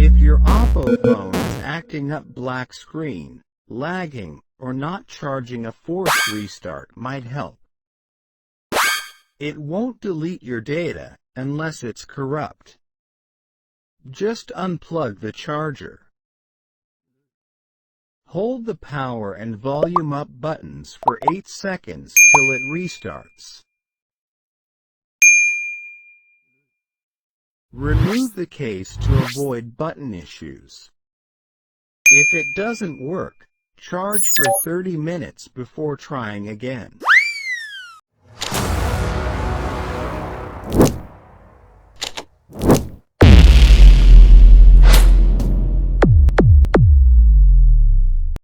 If your Oppo phone is acting up, black screen, lagging, or not charging, a forced restart might help. It won't delete your data unless it's corrupt. Just unplug the charger. Hold the power and volume up buttons for 8 seconds till it restarts. Remove the case to avoid button issues. If it doesn't work, charge for 30 minutes before trying again.